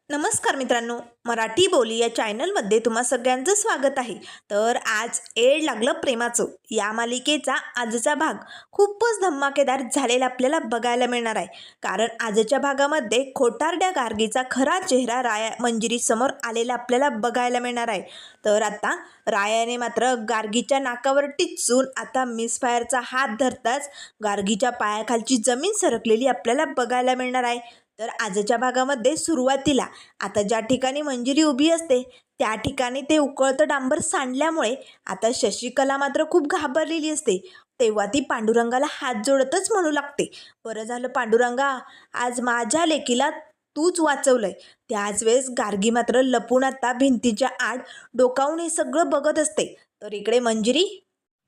नमस्कार मित्रांनो, मराठी बोली या चॅनलमध्ये तुम्हा सगळ्यांचं स्वागत आहे. तर आज एड लागलं प्रेमाचं या मालिकेचा आजचा भाग खूपच धमाकेदार झालेला आपल्याला बघायला मिळणार आहे. कारण आजच्या भागामध्ये खोटारड्या गार्गीचा खरा चेहरा राया मंजिरीसमोर आलेला आपल्याला बघायला मिळणार आहे. तर आता रायाने मात्र गार्गीच्या नाकावर टिचून आता मिसफायरचा हात धरताच गार्गीच्या पायाखालची जमीन सरकलेली आपल्याला बघायला मिळणार आहे. तर आजच्या भागामध्ये सुरुवातीला आता ज्या ठिकाणी मंजिरी उभी असते त्या ठिकाणी ते उकळतं डांबर सांडल्यामुळे आता शशिकला मात्र खूप घाबरलेली असते. तेव्हा ती पांडुरंगाला हात जोडतच म्हणू लागते, बरं झालं पांडुरंगा, आज माझ्या लेकीला तूच वाचवलंय. त्याच वेळेस गार्गी मात्र लपून आता भिंतीच्या आड डोकावून हे सगळं बघत असते. तर इकडे मंजिरी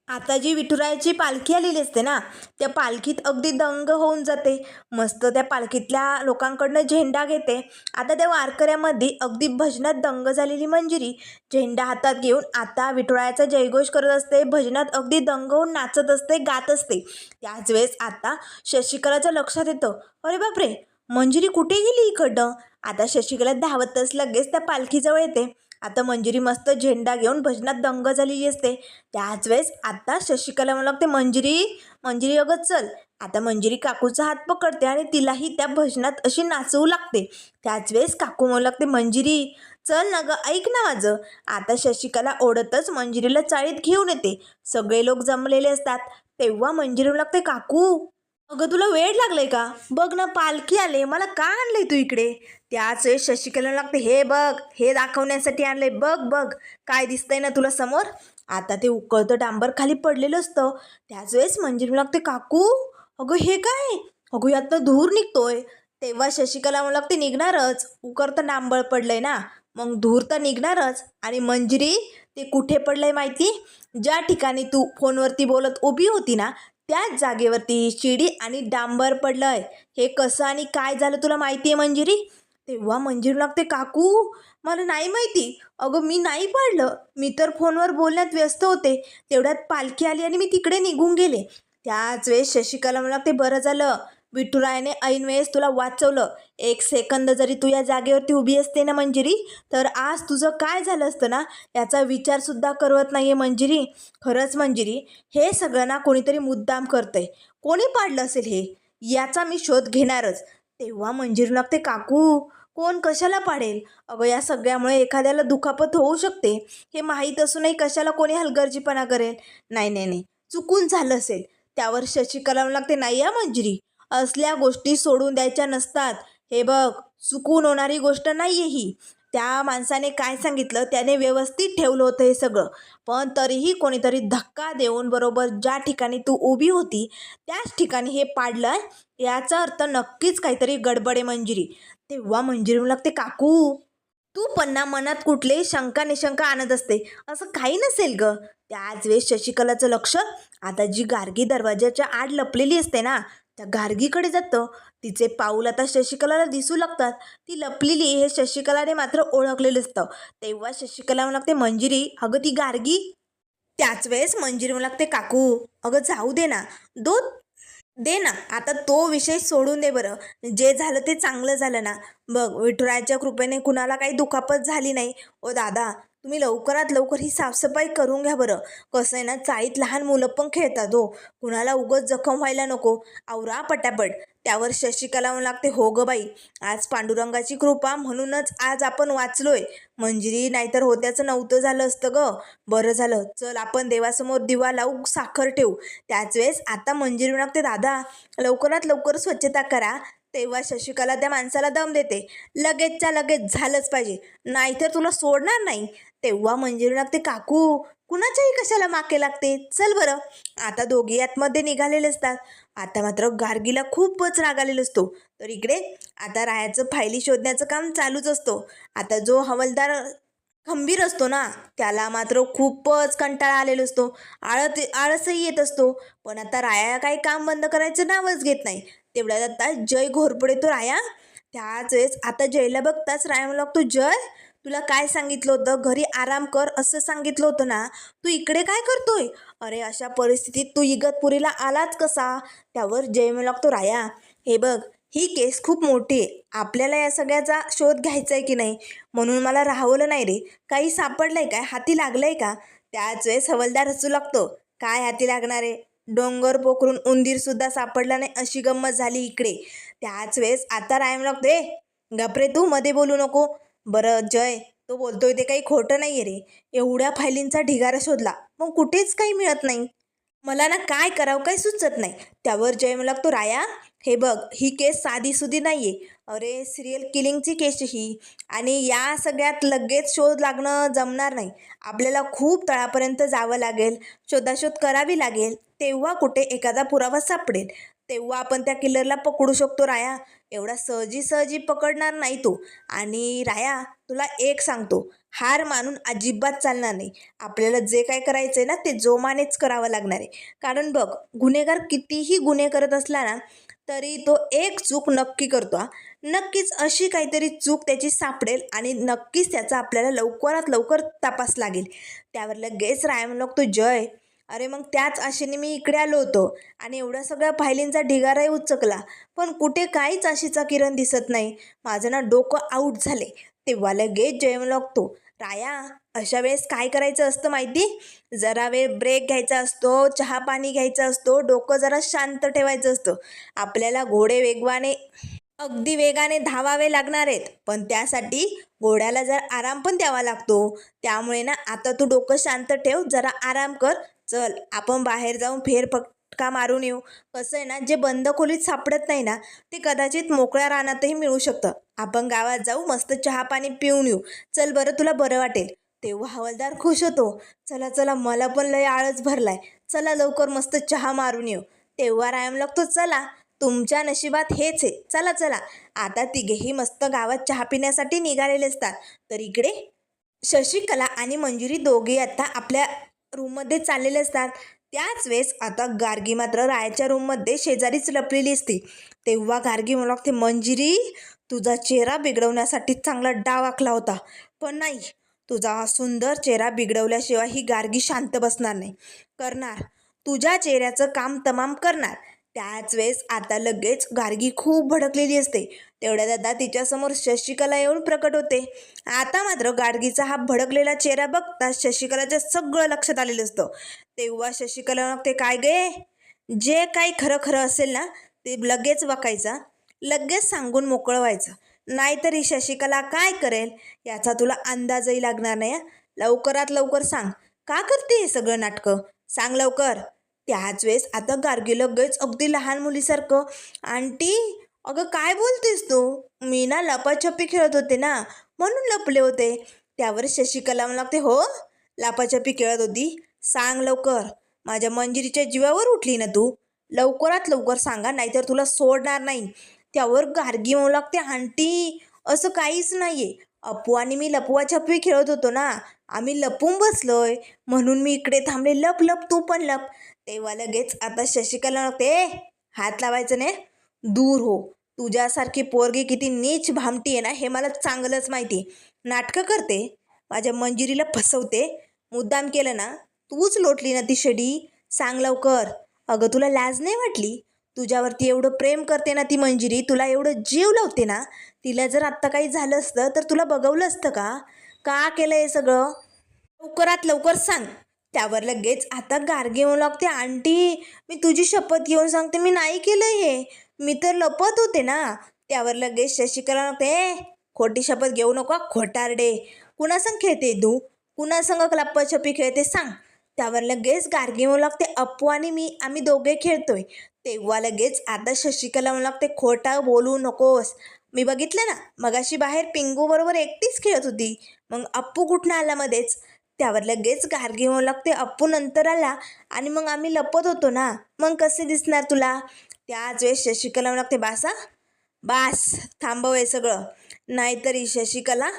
आता जी विठुरायाची पालखी आलेली असते ना, त्या पालखीत अगदी दंग होऊन जाते. मस्त त्या पालखीतल्या लोकांकडनं झेंडा घेते. आता त्या वारकऱ्यामध्ये अगदी भजनात दंग झालेली मंजिरी झेंडा हातात घेऊन आता विठुरायाचा जयघोष करत असते. भजनात अगदी दंग होऊन नाचत असते, गात असते. त्याच वेळेस आता शशिकलाच्या लक्षात येतं, अरे बापरे, मंजिरी कुठे गेली इकडनं. आता शशिकला धावतच लगेच त्या पालखीजवळ येते. आता मंजिरी मस्त झेंडा घेऊन भजनात दंग झालेली असते. त्याच वेळेस आता शशिकला म्हणू लागते, मंजिरी मंजिरी अगं चल. आता मंजिरी काकूचा हात पकडते आणि तिलाही त्या भजनात अशी नाचवू लागते. त्याच वेळेस काकू म्हणू लागते, मंजिरी चल ना गं, ऐक ना माझं. आता शशिकला ओढतच मंजिरीला चाळीत घेऊन येते. सगळे लोक जमलेले असतात. तेव्हा मंजिरी म्हणू लागते, काकू अगं तुला वेळ लागलाय का, बघ ना पालखी आले, मला का आणलंय तू इकडे. त्याच वेळेस शशिकला लागते, हे बघ, हे दाखवण्यासाठी आणलंय, बघ बघ काय दिसतंय ना तुला समोर. आता ते उकळतं डांबर खाली पडलेलं असतं. त्याच वेळेस मंजिरी लागते, काकू अगं हे काय, अगं यातनं धूर निघतोय. तेव्हा शशिकला म्हणू लागते, निघणारच, उकळतं डांबर पडलंय ना, मग धूर तर निघणारच. आणि मंजिरी ते कुठे पडलंय माहिती, ज्या ठिकाणी तू फोनवरती बोलत उभी होती ना त्याच जागेवरती शिडी आणि डांबर पडलंय. हे कसं आणि काय झालं तुला माहिती आहे मंजिरी. तेव्हा मंजिरी लागते, काकू मला नाही माहिती, अगं मी नाही पाडलं, मी तर फोनवर बोलण्यात व्यस्त होते. तेवढ्यात पालखी आली आणि मी तिकडे निघून गेले. त्याच वेळेस शशिकला मला लागते, बरं झालं विठुरायाने ऐन वेळेस तुला वाचवलं. एक सेकंद जरी तू या जागेवरती उभी असते ना मंजिरी, तर आज तुझं काय झालं असतं ना याचा विचारसुद्धा करत नाही आहे मंजिरी. खरंच मंजिरी, हे सगळं ना कोणीतरी मुद्दाम करतंय. कोणी पाडलं असेल हे, याचा मी शोध घेणारच. तेव्हा मंजिरी लागते, काकू कोण कशाला पाडेल, अगं या सगळ्यामुळे एखाद्याला दुखापत होऊ शकते. हे माहीत असूनही कशाला कोणी हलगर्जीपणा करेल. नाही नाही नाही, चुकून झालं असेल. त्यावर शशिकला लागते, नाही या मंजिरी, असल्या गोष्टी सोडून द्यायच्या नसतात. हे बघ, चुकून होणारी गोष्ट नाही आहे ही. त्या माणसाने काय सांगितलं त्याने व्यवस्थित ठेवलं होतं हे सगळं, पण तरीही कोणीतरी धक्का देऊन बरोबर ज्या ठिकाणी तू उभी होती त्याच ठिकाणी हे पाडलं. याचा अर्थ नक्कीच काहीतरी गडबड आहे मंजिरी. तेव्हा मंजिरी लागते, काकू तू पण ना मनात कुठले शंका निशंका आणत असते, असं काही नसेल ग. त्याच वेळेस शशिकलाचं लक्ष आता जी गार्गी दरवाजाच्या आड लपलेली असते ना त्या गार्गीकडे जातं. तिचे पाऊल आता शशिकलाला दिसू लागतात. ती लपलेली हे शशिकलाने मात्र ओळखलेलं असतं. तेव्हा शशिकला म्हणू लागते, मंजिरी अगं ती गार्गी. त्याच वेळेस मंजिरी म्हणू लागते, काकू अगं जाऊ दे ना, दो दे ना, आता तो विषय सोडून दे बरं. जे झालं ते चांगलं झालं ना. बघ विठुरायाच्या कृपेने कुणाला काही दुखापत झाली नाही. ओ दादा, तुम्ही लवकरात लवकर ही साफसफाई करून घ्या बरं. कसं आहे ना, चाळीत लहान मुलं पण खेळतात हो, कुणाला उगाच जखम व्हायला नको. आवरा पटापट. त्यावर शशिकला म्हणू लागते, हो ग बाई, आज पांडुरंगाची कृपा म्हणूनच आज आपण वाचलोय मंजिरी, नाहीतर होत्याचं नव्हतं झालं असतं ग. बरं झालं, चल आपण देवासमोर दिवा लावू, साखर ठेवू. त्याच वेळेस आता मंजिरी लागते, दादा लवकरात लवकर स्वच्छता करा. तेव्हा शशिकला त्या माणसाला दम देते, लगेचच्या लगेच झालंच पाहिजे, नाहीतर तुला सोडणार नाही. तेव्हा मंजिरी लागते, काकू कुणाच्याही कशाला मागे लागते, चल बरं. आता दोघी आतमध्ये निघालेले असतात. आता मात्र गार्गीला खूपच राग आलेला असतो. तर इकडे आता रायाचं फायली शोधण्याचं काम चालूच असतो. आता जो हवालदार खंबीर असतो ना त्याला मात्र खूपच कंटाळा आलेला असतो. आळसही येत असतो. पण आता राया काही काम बंद करायचं नावच घेत नाही. तेवढ्यात आता जय घोरपडे तो राया. त्याच वेळेस आता जयला बघताच राया म्हणू लागतो, जय तुला काय सांगितलं होतं, घरी आराम कर असं सांगितलं होतं ना, तू इकडे काय करतोय. अरे अशा परिस्थितीत तू इगतपुरीला आलाच कसा. त्यावर जय म्हणू लागतो, राया हे बघ, ही केस खूप मोठी आहे. आपल्याला या सगळ्याचा शोध घ्यायचा आहे की नाही, म्हणून मला राहवलं नाही रे. काही सापडलंय काय? हाती लागलंय का? त्याच वेळेस हवालदार हसू लागतो. काय हाती लागणार आहे? डोंगर पोखरून उंदीरसुद्धा सापडला नाही अशी गंमत झाली इकडे. त्याच वेळेस आता रायम लागतो, ए गपरे तू मध्ये बोलू नको. बरं जय, तो बोलतोय ते काही खोटं नाही आहे रे. एवढ्या फायलींचा ढिगारा शोधला, मग कुठेच काही मिळत नाही. मला ना काय करावं काही सुचत नाही. त्यावर जय म्हणू लागतो, राया हे बघ, ही केस साधीसुधी नाही आहे. अरे सिरियल किलिंगची केस ही. आणि या सगळ्यात लगेच शोध लागणं जमणार नाही. आपल्याला खूप तळापर्यंत जावं लागेल, शोधाशोध करावी लागेल. तेव्हा कुठे एखादा पुरावा सापडेल, तेव्हा आपण त्या किलरला पकडू शकतो राया. एवढा सहजी पकडणार नाही तो. आणि राया तुला एक सांगतो, हार मानून अजिबात चालणार नाही. आपल्याला जे काय करायचं आहे ना ते जोमानेच करावं लागणार आहे. कारण बघ, गुन्हेगार कितीही गुन्हे करत असला ना तरी तो एक चूक नक्की करतो हा. नक्कीच अशी काहीतरी चूक त्याची सापडेल आणि नक्कीच त्याचा आपल्याला लवकरात लवकर तपास लागेल. त्यावर लगेच रायम लागतो, जय अरे मग त्याच आशेने मी इकडे आलो होतो आणि एवढ्या सगळ्या फायलींचा ढिगाराही उचकला, पण कुठे काहीच आशेचा किरण दिसत नाही. माझं ना डोकं आऊट झाले. तेव्हा लगेच जयम लागतो, राया अशा वेळेस काय करायचं असतं माहिती? जरा वेळ ब्रेक घ्यायचा असतो, चहा पाणी घ्यायचा असतो, डोकं जरा शांत ठेवायचं असतं. आपल्याला घोडे अगदी वेगाने धावावे लागणार आहेत, पण त्यासाठी घोड्याला जर आराम पण द्यावा लागतो. त्यामुळे ना आता तू डोकं शांत ठेव, जरा आराम कर. चल आपण बाहेर जाऊन फेरफटका मारून येऊ. कसं आहे ना, जे बंद खोलीत सापडत नाही ना ते कदाचित मोकळ्या रानातही मिळू शकतं. आपण गावात जाऊ, मस्त चहा पाणी पिऊन येऊ. चल बरं, तुला बरं वाटेल. तेव्हा हवालदार खुश होतो. चला चला, मला पण लय आळस भरलाय. चला लवकर मस्त चहा मारून येऊ. तेव्हा रायम लागतो, चला तुमच्या नशिबात हेच आहे. चला चला. आता तिघेही मस्त गावात चहा पिण्यासाठी निघालेले असतात. तर इकडे शशिकला आणि मंजिरी दोघे आता आपल्या रूममध्ये चाललेले असतात. त्याच वेळेस आता गार्गी मात्र रायाच्या रूममध्ये शेजारीच लपलेली असते. तेव्हा गार्गी म्हणू लागते, मंजिरी तुझा चेहरा बिघडवण्यासाठी चांगला डाव आखला होता, पण नाही, तुझा हा सुंदर चेहरा बिघडवल्याशिवाय ही गार्गी शांत बसणार नाही. करणार, तुझ्या चेहऱ्याचं काम तमाम करणार. त्याच वेळेस आता लगेच गार्गी खूप भडकलेली असते. तेवढ्यात आता तिच्यासमोर शशिकला येऊन प्रकट होते. आता मात्र गार्गीचा हा भडकलेला चेहरा बघता शशिकलाच्या सगळं लक्षात आलेलं असतं. तेव्हा शशिकला म्हणते, काय गे, जे काही खरं खरं असेल ना ते लगेच वाकायचा, लगेच सांगून मोकळं व्हायचं. नाहीतर ही शशिकला काय करेल याचा तुला अंदाजही लागणार नाही. लवकरात लवकर सांग, का करते हे सगळं नाटकं? सांग लवकर. त्याच वेळेस आता गार्गी लगेच अगदी लहान मुलीसारखं, आंटी अगं काय बोलतेस तू? मी ना लपाछपी खेळत होते ना, म्हणून लपले होते. त्यावर शशिकला म्हणू लागते, हो लपाछपी खेळत होती? सांग लवकर. माझ्या मंजिरीच्या जीवावर उठली ना तू? लवकरात लवकर सांगा, नाहीतर तुला सोडणार नाही. त्यावर गार्गी म्हणू लागते, आंटी असं काहीच नाहीये. अपू आणि मी लपवाछपी खेळत होतो ना, आम्ही लपून बसलोय, म्हणून मी इकडे थांबले. लप लप, तू पण लप. तेव्हा लगेच आता शशिकला म्हणते, हात लावायचं नाही, दूर हो. तुझ्यासारखी पोरगी किती नीच भामटी आहे ना हे मला चांगलंच माहिती. नाटकं करते, माझ्या मंजिरीला फसवते. मुद्दाम केलं ना? तूच लोटली ना ती शडी. सांग लवकर. अगं तुला लाज नाही वाटली? तुझ्यावरती एवढं प्रेम करते ना ती मंजिरी, तुला एवढं जीव लावते ना. तिला जर आत्ता काही झालं असतं तर तुला बघवलं असतं का? का केलं हे सगळं? लवकरात लवकर सांग. त्यावर लगेच आता गार्गी म्हणू लागते, आंटी मी तुझी शपथ घेऊन सांगते, मी नाही केलं हे, मी तर लपत होते ना. त्यावर लगेच शशिकला म्हणते, खोटी शपथ घेऊ नको खोटारडे. कुणासंग खेळते तू? कुणासंग लप्पाछपी खेळते सांग. त्यावर लगेच गार्गी म्हणू लागते, अप्पू आणि मी आम्ही दोघे खेळतोय. तेव्हा लगेच आता शशिकला म्हणू लागते, खोटा बोलू नकोस. मी बघितलं ना मगाशी बाहेर पिंगू बरोबर एकटीच खेळत होती, मग अप्पू कुठनं आला मध्येच? त्यावर लगेच गार्गी म्हणू लागते, अप्पू नंतर आला आणि मग आम्ही लपत होतो ना, मग कसे दिसणार तुला? त्याच वेळेस शशिकला म्हणू लागते, बासा बास, थांबव हे सगळं, नाहीतरी शशिकला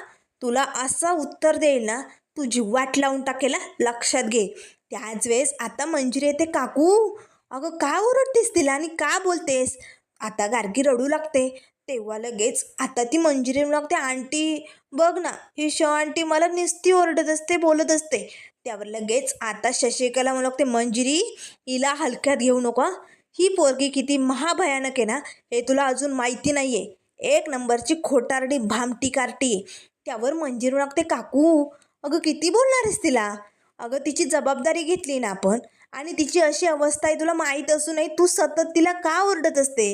तुला असं उत्तर देईल ना तुझी वाट लावून टाकेला, लक्षात घे. त्याच वेळेस आता मंजिरी येते, काकू अगं का ओरडतेस तिला आणि का बोलतेस? आता गार्गी रडू लागते. तेव्हा लगेच आता ती मंजिरी म्हणू लागते, आंटी बघ ना ही आंटी मला नुसती ओरडत असते, बोलत असते. त्यावर लगेच आता शशिकला म्हणू लागते, मंजिरी हिला हलक्यात घेऊ नका. ही पोरगी किती महाभयानक आहे ना, हे तुला अजून माहिती नाही आहे. एक नंबरची खोटारडी भामटी कार्टी आहे. त्यावर मंजिरू लागते, काकू अगं किती बोलणार आहेस तिला? अगं तिची जबाबदारी घेतली ना आपण, आणि तिची अशी अवस्था आहे तुला माहीत असूनही तू सतत तिला का ओरडत असते?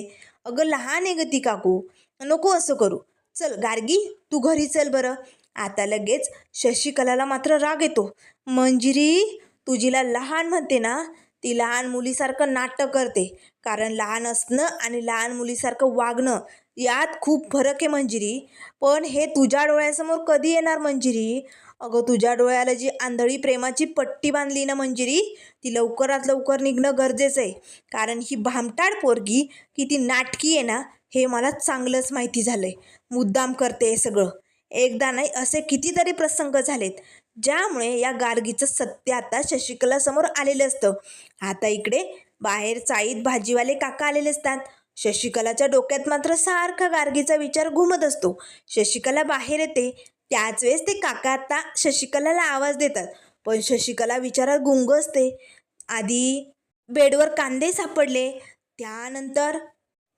अगं लहान आहे ग ती काकू, नको असं करू. चल गार्गी, तू घरी चल बरं. आता लगेच शशिकलाला मात्र राग येतो. मंजिरी, तुझीला लहान म्हणते ना, ती लहान मुलीसारखं नाटक करते. कारण लहान असणं आणि लहान मुलीसारखं वागणं यात खूप फरक आहे मंजिरी. पण हे तुझ्या डोळ्यासमोर कधी येणार मंजिरी? अगं तुझ्या डोळ्याला जी आंधळी प्रेमाची पट्टी बांधली ना मंजिरी, ती लवकरात लवकर निघणं गरजेचं आहे. कारण ही भामटाड पोरगी किती नाटकी आहे ना, हे मला चांगलंच माहिती झालं आहे. मुद्दाम करते हे सगळं. एकदा नाही, असे कितीतरी प्रसंग झालेत ज्यामुळे या गार्गीचं सत्य आता शशिकलासमोर आलेलं असतं. आता इकडे बाहेर चाळीत भाजीवाले काका आलेले असतात. शशिकलाच्या डोक्यात मात्र सारखा गार्गीचा विचार घुमत असतो. शशिकला बाहेर येते, त्याच वेळेस ते काका आता शशिकलाला आवाज देतात. पण शशिकला विचारात गुंग असते. आधी बेडवर कांदे सापडले, त्यानंतर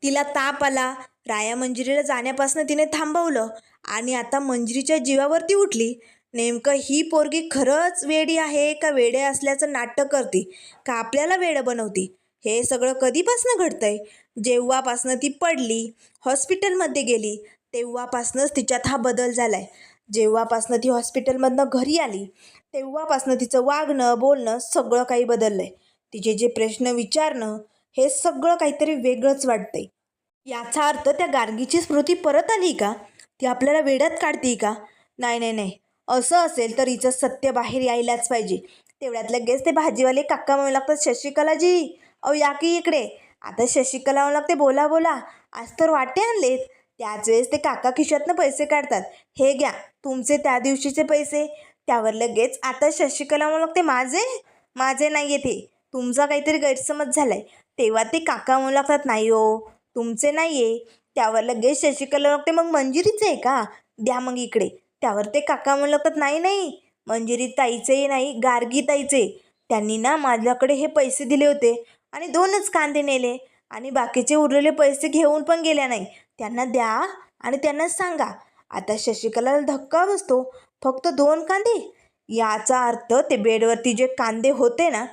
तिला ताप आला, राया मंजिरीला जाण्यापासून तिने थांबवलं, आणि आता मंजिरीच्या जीवावरती उठली. नेमकं ही पोरगी खरंच वेडी आहे का वेडे असल्याचं नाटक करते, का आपल्याला वेडं बनवती? हे सगळं कधीपासनं घडतंय? जेव्हापासनं ती पडली, हॉस्पिटलमध्ये गेली, तेव्हापासनंच तिच्यात हा बदल झाला आहे. जेव्हापासनं ती हॉस्पिटलमधनं घरी आली, तेव्हापासनं तिचं वागणं बोलणं सगळं काही बदललं आहे. तिचे जे प्रश्न विचारणं, हे सगळं काहीतरी वेगळंच वाटतंय. याचा अर्थ त्या गार्गीची स्मृती परत आली का? ती आपल्याला वेड्यात काढते का? नाही नाही नाही, असं असेल तर हिचं सत्य बाहेर यायलाच पाहिजे. तेवढ्यात लगेच ते भाजीवाले काका म्हणू लागतात, शशिकलाजी अहो या की इकडे. आता शशिकला म्हणू लागते, बोला बोला, आज तर वाटे आणलेत. त्याच वेळेस ते काका खिशातनं पैसे काढतात. हे घ्या तुमचे त्या दिवशीचे पैसे. त्यावर लगेच आता शशिकला म्हणू लागते, माझे माझे नाही आहे ते, तुमचा काहीतरी गैरसमज झालाय. तेव्हा ते काका म्हणू लागतात, नाही हो तुमचे नाही आहे. त्यावर लगेच शशिकला लागते, मग मंजिरीचे आहे का? द्या मग इकडे. त्यावर ते काका म्हणू लागतात, नाही नाही मंजिरी ताईचे नाही, गार्गी ताईचे. त्यांनी ना माझ्याकडे हे पैसे दिले होते आणि 2च कांदे नेले, आणि बाकीचे उरलेले पैसे घेऊन पण गेल्या नाही. त्यांना द्या आणि त्यांना सांगा. आता शशिकलाला धक्का बसतो. फक्त 2 कांदे? याचा अर्थ ते बेडवरती जे कांदे होते ना,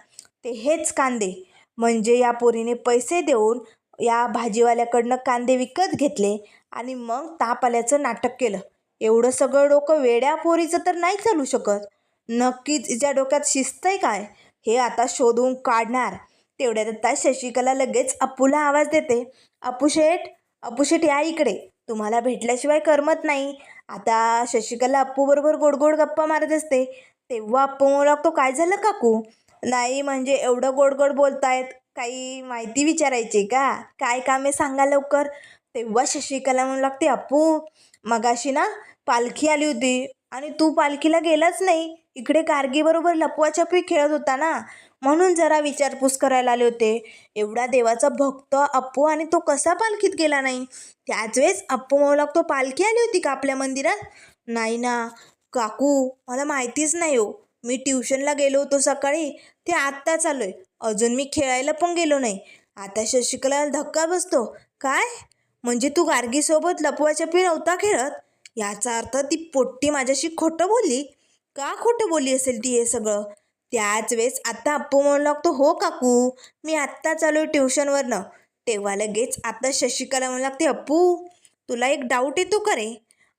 ते हेच कांदे. म्हणजे या पोरीने पैसे देऊन या भाजीवाल्याकडनं कांदे विकत घेतले आणि मग ताप आल्याचं नाटक केलं. एवढं सगळं डोकं वेड्या पोरीचं तर नाही चालू शकत. नक्कीच हिच्या डोक्यात शिस्त आहे काय, हे आता शोधून काढणार. तेवढ्यात आता शशिकला लगेच अप्पूला आवाज देते, अप्पू शेठ, अप्पू शेठ या इकडे, तुम्हाला भेटल्याशिवाय करमत नाही. आता शशिकला अप्पूबरोबर गोडगोड गप्पा मारत असते. तेव्हा अप्पू म्हणू लागतो, काय झालं काकू? नाही म्हणजे एवढं गोडगोड बोलतायत, काही माहिती विचारायची का? काय काम आहे सांगा लवकर. तेव्हा शशिकला म्हणू लागते, अप्पू मगाशी ना पालखी आली होती आणि तू पालखीला गेलाच नाही. इकडे गार्गीबरोबर लपवाछपवी खेळत होता ना, म्हणून जरा विचारपूस करायला आले होते. एवढा देवाचा भक्त अप्पू, आणि तो कसा पालखीत गेला नाही? त्याच वेळेस अप्पू म्हणू लागतो, पालखी आली होती का आपल्या मंदिरात? नाही ना काकू, मला माहितीच नाही हो. मी ट्युशनला गेलो होतो सकाळी, ते आत्ताच आलोय. अजून मी खेळायला पण गेलो नाही. आता शशिकलाला धक्का बसतो. काय म्हणजे तू गार्गीसोबत लपवाछपवी नव्हता खेळत? याचा अर्थ ती पोट्टी माझ्याशी खोटं बोलली. का खोटं बोलली असेल ती हे सगळं? त्याच वेळेस आता अप्पू म्हणू लागतो, हो काकू मी आत्ता चालू आहे ट्युशनवरनं. तेव्हा लगेच आता शशिकला म्हणू लागते, अप्पू तुला एक डाऊट येतो का रे?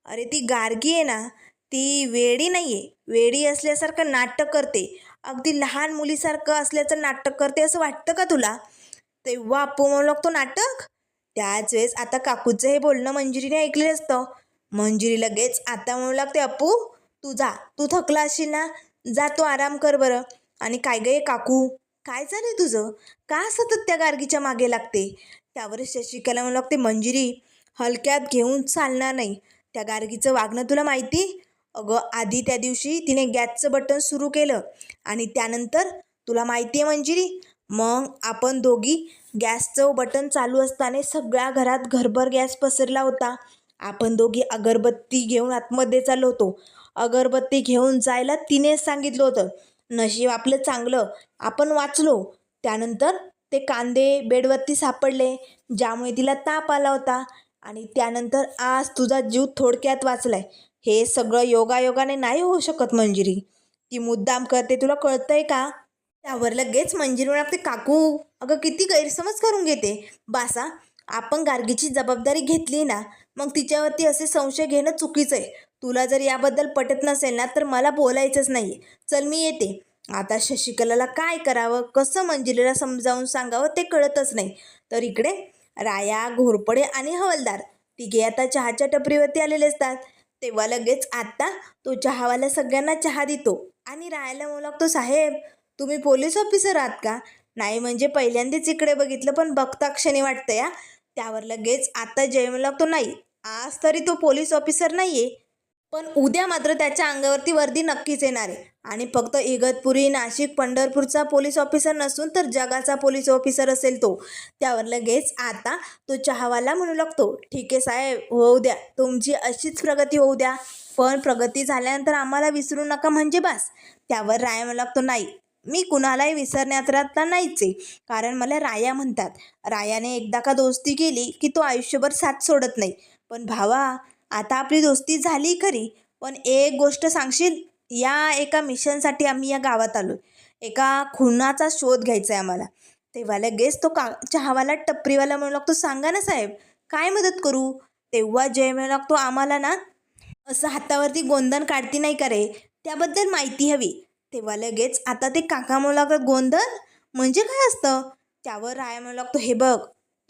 अरे ती गार्गी आहे ना, ती वेडी नाही आहे. वेडी असल्यासारखं नाटक करते, अगदी लहान मुलीसारखं असल्याचं नाटक करते, असं वाटतं का तुला? तेव्हा अप्पू म्हणू लागतो, नाटक? त्याच वेळेस आता काकूचं हे बोलणं मंजिरीने ऐकलेलं असतं. मंजिरी लगेच आता म्हणू लागते, अप्पू तू जा, तू थकला असशील ना, जा तू आराम कर बरं. आणि काय गे काकू, काय झालं तुझं? का सतत त्या गार्गीच्या मागे लागते? त्यावर शशिकला म्हणू लागते, मंजिरी हलक्यात घेऊन चालणार नाही. त्या गार्गीचं वागणं तुला माहिती? अगं आधी त्या दिवशी तिने गॅसचं बटन सुरू केलं, आणि त्यानंतर तुला माहिती आहे मंजिरी, मग आपण दोघी गॅसचं बटन चालू असताना सगळ्या घरात घरभर गॅस पसरला होता. आपण दोघी अगरबत्ती घेऊन आतमध्ये चाललो होतो. अगरबत्ती घेऊन जायला तिनेच सांगितलं होतं. नशीब आपलं चांगलं, आपण वाचलो. त्यानंतर ते कांदे बेडवरती सापडले, ज्यामुळे तिला ताप आला होता आणि त्यानंतर आज तुझा जीव थोडक्यात वाचलाय. हे सगळं योगायोगाने नाही होऊ शकत मंजिरी. ती मुद्दाम करते, तुला कळतंय का? त्यावर लगेच मंजिरी म्हणाली, काकू अगं किती गैरसमज करून घेते. बासा, आपण गार्गीची जबाबदारी घेतली ना, मग तिच्यावरती असे संशय घेणं चुकीचं आहे. तुला जर याबद्दल पटत नसेल ना तर मला बोलायचंच नाही. चल मी येते. आता शशिकलाला काय करावं, कसं मंजिरीला समजावून सांगावं ते कळतच नाही. तर इकडे राया, घोरपडे आणि हवलदार तिघे आता चहाच्या टपरीवरती आलेले असतात. तेव्हा लगेच आता तो चहावाला सगळ्यांना चहा देतो आणि रायाला म्हणू लागतो, साहेब तुम्ही पोलीस ऑफिसर आहात का? नाही म्हणजे पहिल्यांदाच इकडे बघितलं, पण बघता क्षणी वाटतं या. त्यावर लगेच आता जय म्हणू लागतो, नाही आज तरी तो पोलीस ऑफिसर नाहीये, पण उद्या मात्र त्याच्या अंगावरती वर्दी नक्कीच येणार आहे. आणि फक्त इगतपुरी, नाशिक, पंढरपूरचा पोलीस ऑफिसर नसून तर जगाचा पोलीस ऑफिसर असेल तो. त्यावर लगेच आता तो चहावाला म्हणू लागतो, ठीक आहे साहेब, होऊ द्या, तुमची अशीच प्रगती होऊ द्या, पण प्रगती झाल्यानंतर आम्हाला विसरू नका म्हणजे बस. त्यावर राया म्हणू लागतो, नाही मी कुणालाही विसरण्यात नाहीच आहे, कारण मला राया म्हणतात. रायाने एकदा का दोस्ती केली की तो आयुष्यभर साथ सोडत नाही. पण भावा, आता आपली दोस्ती झाली खरी, पण एक गोष्ट सांगशील, या एका मिशनसाठी आम्ही या गावात आलो. एका खुनाचा शोध घ्यायचा आहे आम्हाला. तेव्हा लगेच तो चहावाला टपरीवाला म्हणू लागतो, सांगा ना साहेब, काय मदत करू? तेव्हा जय म्हणू लागतो, आम्हाला ना असं हातावरती गोंधन काढती नाही का रे, त्याबद्दल माहिती हवी. तेव्हा लगेच आता ते काका म्हणू लागतात, गोंधन म्हणजे काय असतं? त्यावर राया म्हणू लागतो, हे बघ,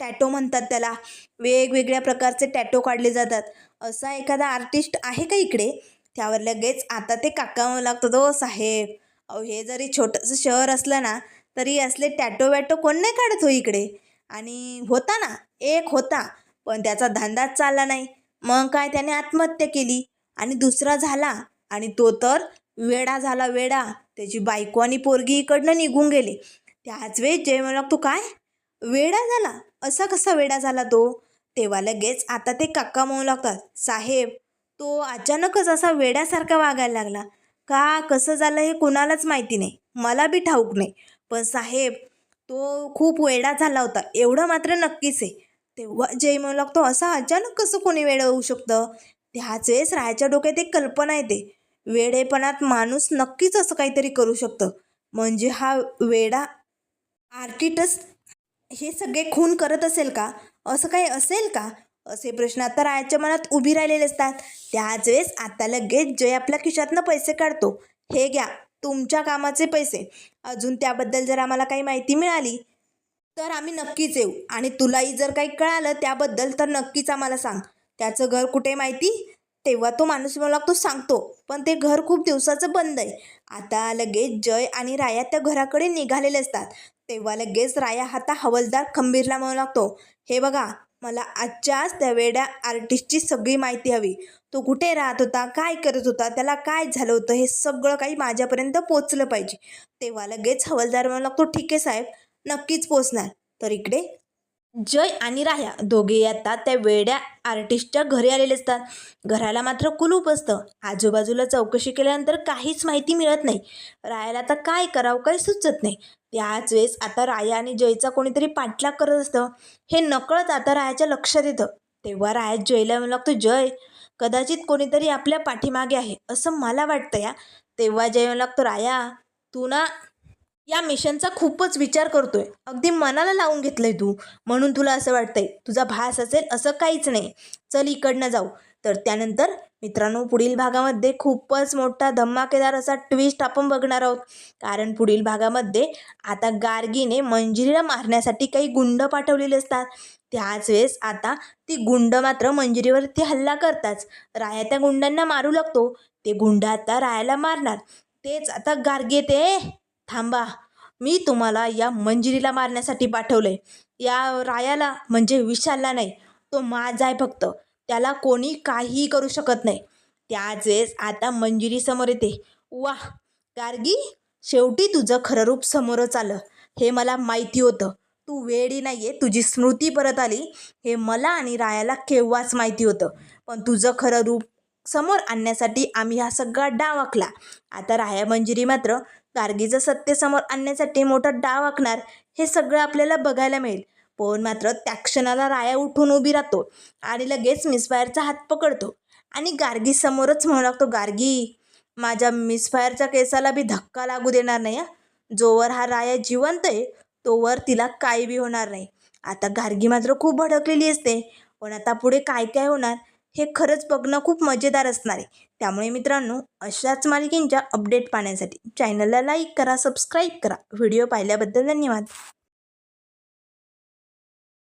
टॅटो म्हणतात त्याला. वेगवेगळ्या प्रकारचे टॅटो काढले जातात. असा एखादा आर्टिस्ट आहे का इकडे? त्यावर लगेच आता ते काका म्हणू लागतात, हो साहेब, अहो हे जरी छोटंसं शहर असलं ना तरी असले टॅटो वॅटो कोण नाही काढत हो इकडे. आणि होता ना, एक होता, पण त्याचा धंदाच चालला नाही. मग काय, त्याने आत्महत्या केली. आणि दुसरा झाला, आणि तो तर वेडा झाला, वेडा. त्याची बायको आणि पोरगी इकडनं निघून गेले. त्याच वेळेस जय म्हणू लागतो, काय वेडा झाला? असा कसा वेडा झाला तो? तेव्हा लगेच आता ते काका म्हणू लागतात, साहेब तो अचानकच असा वेड्यासारखा वागायला लागला. का कसं झालं हे कुणालाच माहिती नाही, मला बी ठाऊक नाही, पण साहेब तो खूप वेडा झाला होता एवढं मात्र नक्कीच आहे. तेव्हा जय म्हणू लागतो, असा अचानक कसं कोणी वेडं होऊ शकतं? त्याच वेळेस रायाच्या डोक्यात एक कल्पना येते, वेडेपणात माणूस नक्कीच असं काहीतरी करू शकतं. म्हणजे हा वेडा आर्किटेक्ट हे सगळे खून करत असेल का? असं काही असेल का? असे प्रश्न आता रायाच्या मनात उभी राहिलेले असतात. त्याच वेळेस आता लगेच जय आपल्या खिशातनं पैसे काढतो. हे घ्या तुमच्या कामाचे पैसे. अजून त्याबद्दल जर आम्हाला काही माहिती मिळाली तर आम्ही नक्कीच येऊ, आणि तुलाही जर काही कळालं त्याबद्दल तर नक्कीच आम्हाला सांग. त्याचं घर कुठे माहिती? तेव्हा तो माणूस म्हणू लागतो, सांगतो, पण ते घर खूप दिवसाचं बंद आहे. आता लगेच जय आणि राया त्या घराकडे निघालेले असतात. तेव्हा लगेच राया हाता हवलदार खंबीरला म्हणू लागतो, हे बघा, मला आजच्याच त्या वेड्या आर्टिस्टची सगळी माहिती हवी. तो कुठे राहत होता, काय करत होता, त्याला काय झालं होतं, हे सगळं काही माझ्यापर्यंत पोचलं पाहिजे. तेव्हा लगेच हवलदार म्हणू लागतो, ठीक आहे साहेब, नक्कीच पोचणार. तर इकडे जय आणि राया दोघे आता त्या वेड्या आर्टिस्टच्या घरी आलेले असतात. घराला मात्र कुलूप असतं. आजूबाजूला चौकशी केल्यानंतर काहीच माहिती मिळत नाही. रायाला आता काय करावं काही सुचत नाही. त्याच वेळेस आता राया आणि जयचा कोणीतरी पाठलाग करत असतं. हे नकळत आता रायाच्या लक्षात येतं. तेव्हा राया जयला म्हणू लागतो, जय, कदाचित कोणीतरी आपल्या पाठीमागे आहे असं मला वाटतं या. तेव्हा जय म्हणू लागतो, राया तू ना या मिशनचा खूपच विचार करतोय, अगदी मनाला लावून घेतलंय तू, म्हणून तुला असं वाटतंय. तुझा भास असेल असं काहीच नाही. चल इकडनं जाऊ. तर त्यानंतर मित्रांनो, पुढील भागामध्ये खूपच मोठा धमाकेदार असा ट्विस्ट आपण बघणार आहोत. कारण पुढील भागामध्ये आता गार्गीने मंजिरीला मारण्यासाठी काही गुंड पाठवलेले असतात. त्याच वेळेस आता ती गुंड मात्र मंजिरीवरती हल्ला करताच राया त्या गुंडांना मारू लागतो. ते गुंड आता रायाला मारणार. तेच आता गार्गी येते, थांबा, मी तुम्हाला या मंजिरीला मारण्यासाठी पाठवलंय. या रायाला म्हणजे विशालला नाही, तो माझा आहे फक्त, त्याला कोणी काहीही करू शकत नाही. त्याच वेळेस आता मंजिरी समोर येते. वाह गार्गी, शेवटी तुझं खरं रूप समोरच आलं. हे मला माहिती होतं. तू वेडी नाही आहे, तुझी स्मृती परत आली हे मला आणि रायाला केव्हाच माहिती होतं. पण तुझं खरं रूप समोर आणण्यासाठी आम्ही हा सगळा डाव आखला. आता राया मंजिरी मात्र गार्गीचं सत्य समोर आणण्यासाठी मोठा डाव आखणार हे सगळं आपल्याला बघायला मिळेल. पण मात्र त्या क्षणाला राया उठून उभी राहतो आणि लगेच मिसफायरचा हात पकडतो आणि गार्गी समोरच म्हणू लागतो, गार्गी, माझ्या मिसफायरच्या केसाला बी धक्का लागू देणार नाही. जोवर हा राया जिवंत आहे तोवर तिला काही बी होणार नाही. आता गार्गी मात्र खूप भडकलेली असते. पण आता पुढे काय काय होणार हे खरंच बघणं खूप मजेदार असणार आहे. त्यामुळे मित्रांनो, अशाच मालिकेंच्या अपडेट पाहण्यासाठी चॅनलला लाईक करा, सबस्क्राईब करा. व्हिडिओ पाहिल्याबद्दल धन्यवाद.